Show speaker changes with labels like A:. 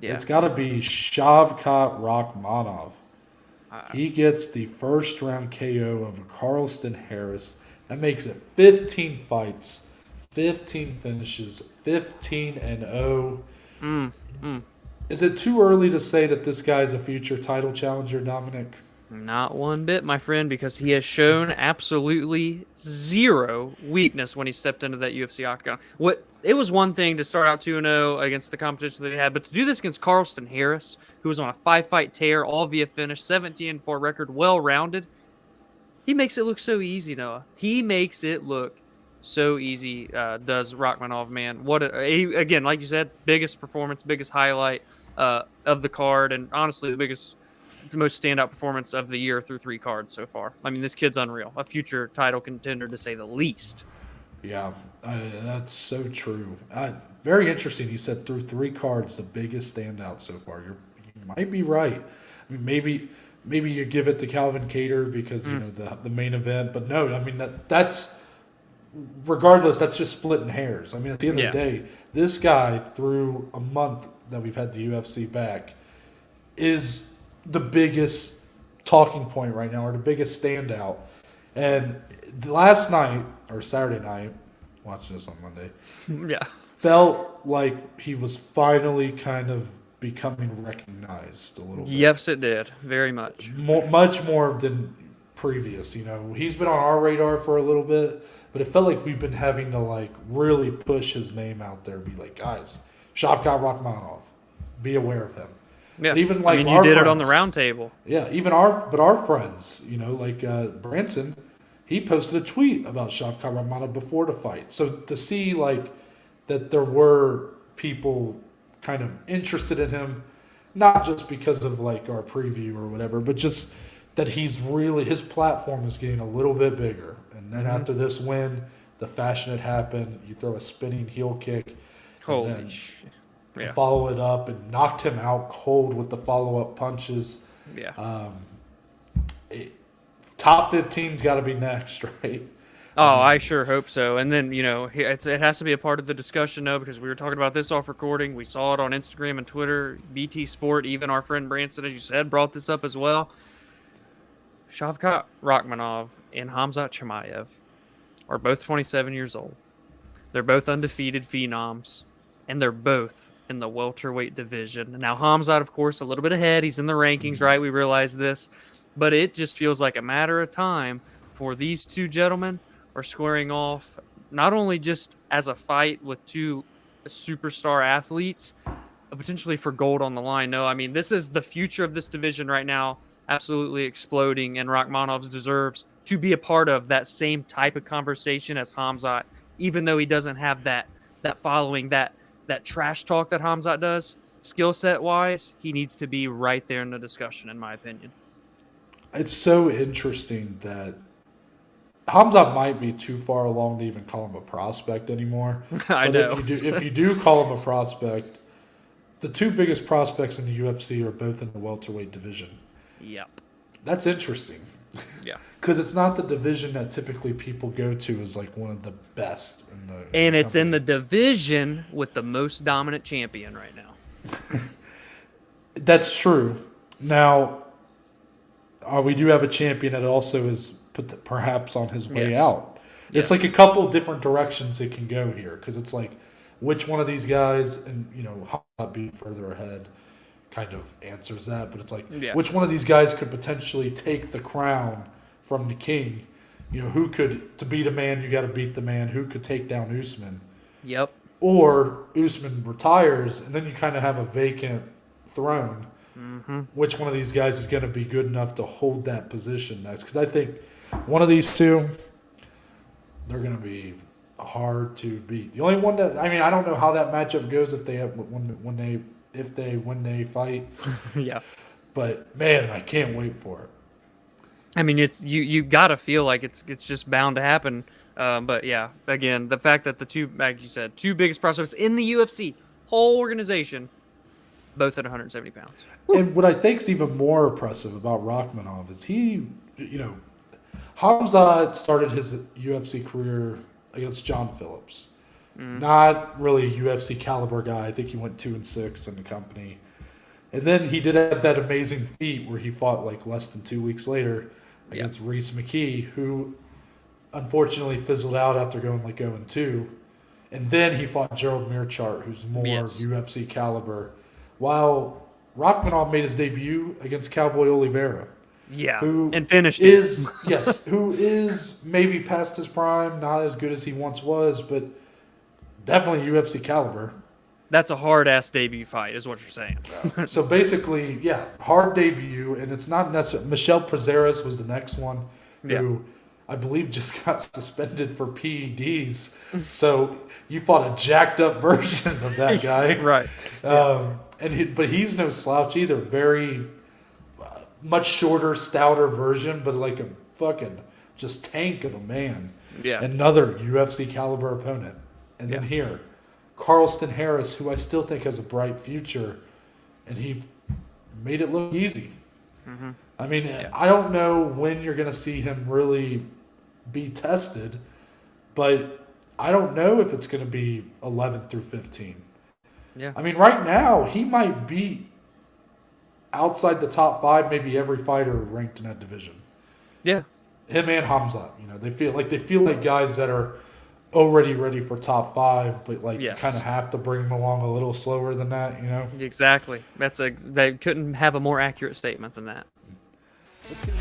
A: Yeah.
B: It's got to be Shavkat Rakhmonov.
A: Uh,
B: He gets the first round KO of Carlston Harris. That makes it 15 fights, 15 finishes, 15 and 0.
A: mm, mm.
B: Is it too early to say that this guy's a future title challenger, Dominic?
A: Not one bit, my friend, because he has shown absolutely zero weakness when he stepped into that UFC octagon. It was one thing to start out 2-0 against the competition that he had, but to do this against Carlston Harris, who was on a 5-fight tear, all via finish, 17-4 record, well-rounded, he makes it look so easy, Noah. He makes it look so easy, does Rachmanov, man. Again, like you said, biggest performance, biggest highlight of the card, and honestly, the most standout performance of the year through 3 cards so far. I mean, this kid's unreal. A future title contender, to say the least.
B: Yeah, that's so true. Very interesting. You said through 3 cards, the biggest standout so far. You might be right. I mean, maybe you give it to Calvin Cater because the main event, but no. I mean that's regardless. That's just splitting hairs. I mean, at the end of the day, this guy through a month that we've had the UFC back is the biggest talking point right now, or the biggest standout. And last night, or Saturday night, watching this on Monday, felt like he was finally kind of becoming recognized a little bit.
A: Yes, it did. Very much.
B: Much more than previous. He's been on our radar for a little bit, but it felt like we've been having to like really push his name out there, be like, guys, Shavkat Rakhmonov, be aware of him.
A: Yeah,
B: but even like
A: you
B: our
A: did
B: friends,
A: it on the round table.
B: Yeah, even our friends, like Branson, he posted a tweet about Shavkat Rakhmonov before the fight. So to see like that there were people kind of interested in him, not just because of like our preview or whatever, but just that his platform is getting a little bit bigger. And then after this win, the fashion had happened. You throw a spinning heel kick.
A: Holy shit.
B: To follow it up and knocked him out cold with the follow-up punches.
A: Yeah.
B: Top 15's got to be next, right?
A: Oh, I sure hope so. And then, it has to be a part of the discussion, though, because we were talking about this off recording. We saw it on Instagram and Twitter, BT Sport, even our friend Branson, as you said, brought this up as well. Shavkat Rakhmonov and Khamzat Chimaev are both 27 years old. They're both undefeated phenoms, and they're both in the welterweight division. Now, Khamzat, of course, a little bit ahead. He's in the rankings, right? We realize this. But it just feels like a matter of time for these two gentlemen are squaring off, not only just as a fight with two superstar athletes, but potentially for gold on the line. No, I mean, this is the future of this division right now, absolutely exploding, and Rachmanov deserves to be a part of that same type of conversation as Khamzat, even though he doesn't have that following, that trash talk that Khamzat does. Skill set wise, he needs to be right there in the discussion, in my opinion.
B: It's so interesting that Khamzat might be too far along to even call him a prospect anymore.
A: I know.
B: If you do call him a prospect, the 2 biggest prospects in the UFC are both in the welterweight division.
A: Yep.
B: That's interesting.
A: Yeah.
B: Because it's not the division that typically people go to as like one of the best.
A: And it's in the division with the most dominant champion right now.
B: That's true. Now, we do have a champion that also is perhaps on his way out. It's like a couple different directions it can go here, because it's like which one of these guys, and Khamzat being further ahead kind of answers that, but it's like which one of these guys could potentially take the crown from the king? Who could, to beat a man, you got to beat the man. Who could take down Usman?
A: Yep.
B: Or Usman retires, and then you kind of have a vacant throne.
A: Mm-hmm.
B: Which one of these guys is going to be good enough to hold that position next? Because I think one of these two, they're going to be hard to beat. The only one that, I mean, I don't know how that matchup goes if they fight.
A: Yeah.
B: But man, I can't wait for it.
A: I mean, it's you got to feel like it's just bound to happen. But yeah, again, the fact that the two, like you said, 2 biggest prospects in the UFC, whole organization, both at 170 pounds.
B: And what I think is even more impressive about Rachmanov is he, Khamzat started his UFC career against John Phillips. Not really a UFC caliber guy. I think he went 2-6 in the company. And then he did have that amazing feat where he fought like less than 2 weeks later against Reese McKee, who unfortunately fizzled out after going like 0-2. And then he fought Gerald Mearchart, who's more UFC caliber, while Rakhmonov made his debut against Cowboy Oliveira.
A: Yeah,
B: who
A: and finished
B: is who is maybe past his prime, not as good as he once was, but definitely UFC caliber.
A: That's a hard-ass debut fight, is what you're saying.
B: So basically, hard debut, and it's not necessarily. Michelle Prazeres was the next one, who I believe just got suspended for PEDs. So you fought a jacked-up version of that guy,
A: Right?
B: But he's no slouch either. Very much shorter, stouter version, but like a fucking just tank of a man.
A: Yeah.
B: Another UFC caliber opponent, and then here. Carlston Harris, who I still think has a bright future, and he made it look easy.
A: Mm-hmm.
B: I mean, I don't know when you're going to see him really be tested, but I don't know if it's going to be 11 through 15.
A: Yeah.
B: I mean, right now, he might beat outside the top 5 maybe every fighter ranked in that division.
A: Yeah.
B: Him and Khamzat, they feel like guys that are already ready for top 5, but you kind of have to bring them along a little slower than that,
A: Exactly. They couldn't have a more accurate statement than that.
B: Let's get